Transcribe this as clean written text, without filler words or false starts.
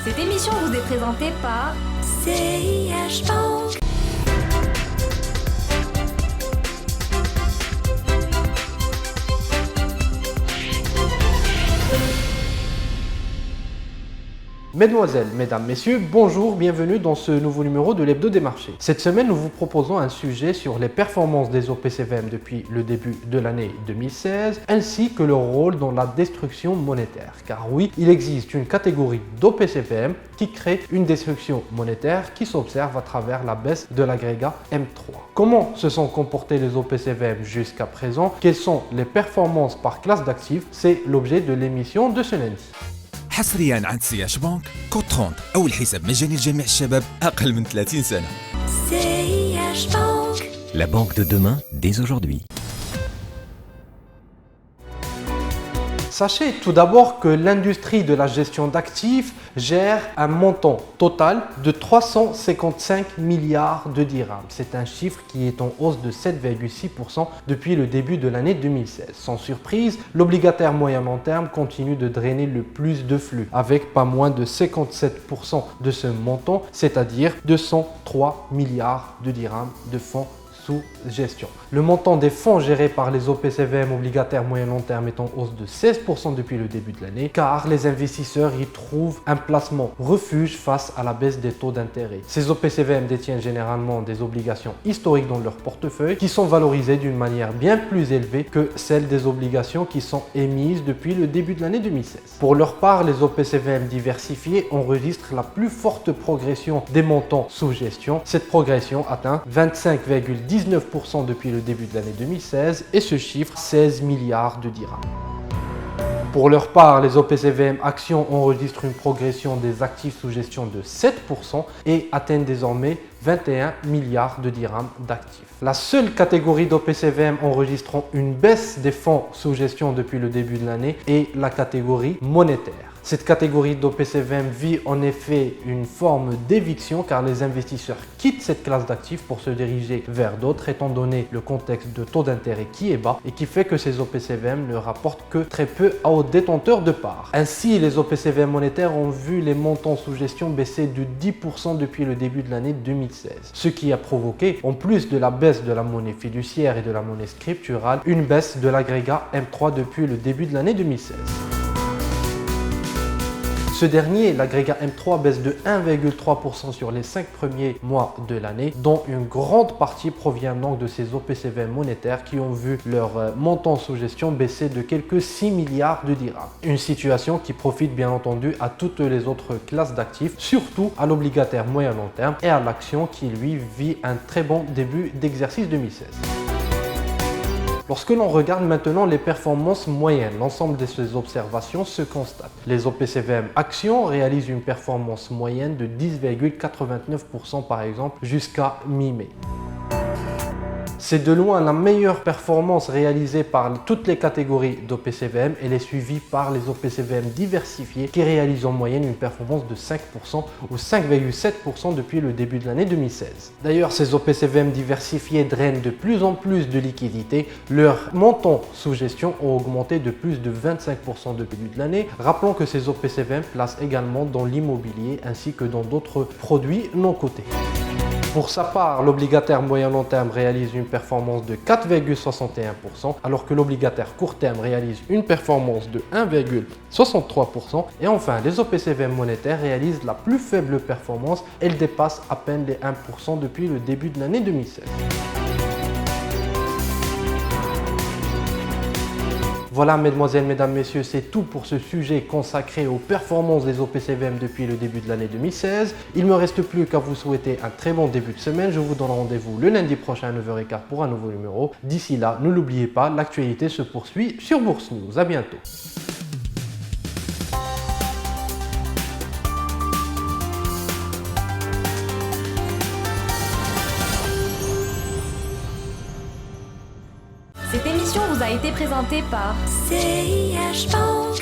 Cette émission vous est présentée par CIH Bank. Mesdemoiselles, mesdames, messieurs, bonjour, bienvenue dans ce nouveau numéro de l'Hebdo des marchés. Cette semaine, nous vous proposons un sujet sur les performances des OPCVM depuis le début de l'année 2016, ainsi que leur rôle dans la destruction monétaire. Car oui, il existe une catégorie d'OPCVM qui crée une destruction monétaire qui s'observe à travers la baisse de l'agrégat M3. Comment se sont comportés les OPCVM jusqu'à présent? Quelles sont les performances par classe d'actifs? C'est l'objet de l'émission de ce lundi. حصريا عند سياش بنك كود 30 أول حساب مجاني لجميع الشباب أقل من 30 سنة. CIH Bank. La banque de demain, dès aujourd'hui. Sachez tout d'abord que l'industrie de la gestion d'actifs gère un montant total de 355 milliards de dirhams. C'est un chiffre qui est en hausse de 7,6% depuis le début de l'année 2016. Sans surprise, l'obligataire moyen long terme continue de drainer le plus de flux, avec pas moins de 57% de ce montant, c'est-à-dire 203 milliards de dirhams de fonds sous gestion. Le montant des fonds gérés par les OPCVM obligataires moyen long terme est en hausse de 16% depuis le début de l'année, car les investisseurs y trouvent un placement refuge face à la baisse des taux d'intérêt. Ces OPCVM détiennent généralement des obligations historiques dans leur portefeuille qui sont valorisées d'une manière bien plus élevée que celles des obligations qui sont émises depuis le début de l'année 2016. Pour leur part, les OPCVM diversifiés enregistrent la plus forte progression des montants sous gestion. Cette progression atteint 25,19% depuis le début de l'année 2016 et ce chiffre 16 milliards de dirhams. Pour leur part, les OPCVM actions enregistrent une progression des actifs sous gestion de 7% et atteignent désormais 21 milliards de dirhams d'actifs. La seule catégorie d'OPCVM enregistrant une baisse des fonds sous gestion depuis le début de l'année est la catégorie monétaire. Cette catégorie d'OPCVM vit en effet une forme d'éviction car les investisseurs quittent cette classe d'actifs pour se diriger vers d'autres étant donné le contexte de taux d'intérêt qui est bas et qui fait que ces OPCVM ne rapportent que très peu aux détenteurs de parts. Ainsi, les OPCVM monétaires ont vu les montants sous gestion baisser de 10% depuis le début de l'année 2016. Ce qui a provoqué, en plus de la baisse de la monnaie fiduciaire et de la monnaie scripturale, une baisse de l'agrégat M3 depuis le début de l'année 2016. Ce dernier, l'agrégat M3, baisse de 1,3% sur les 5 premiers mois de l'année, dont une grande partie provient donc de ces OPCVM monétaires qui ont vu leur montant sous gestion baisser de quelques 6 milliards de dirhams. Une situation qui profite bien entendu à toutes les autres classes d'actifs, surtout à l'obligataire moyen long terme et à l'action qui lui vit un très bon début d'exercice 2016. Lorsque l'on regarde maintenant les performances moyennes, l'ensemble de ces observations se constate. Les OPCVM actions réalisent une performance moyenne de 10,89% par exemple jusqu'à mi-mai. C'est de loin la meilleure performance réalisée par toutes les catégories d'OPCVM. Elle est suivie par les OPCVM diversifiés qui réalisent en moyenne une performance de 5% ou 5,7% depuis le début de l'année 2016. D'ailleurs, ces OPCVM diversifiés drainent de plus en plus de liquidités. Leurs montants sous gestion ont augmenté de plus de 25% depuis le début de l'année. Rappelons que ces OPCVM placent également dans l'immobilier ainsi que dans d'autres produits non cotés. Pour sa part, l'obligataire moyen long terme réalise une performance de 4,61% alors que l'obligataire court terme réalise une performance de 1,63% et enfin les OPCVM monétaires réalisent la plus faible performance, elles dépassent à peine les 1% depuis le début de l'année 2016. Voilà, mesdemoiselles, mesdames, messieurs, c'est tout pour ce sujet consacré aux performances des OPCVM depuis le début de l'année 2016. Il ne me reste plus qu'à vous souhaiter un très bon début de semaine. Je vous donne rendez-vous le lundi prochain à 9h15 pour un nouveau numéro. D'ici là, ne l'oubliez pas, l'actualité se poursuit sur Bourse News. À bientôt. Cette émission vous a été présentée par CIH Bank.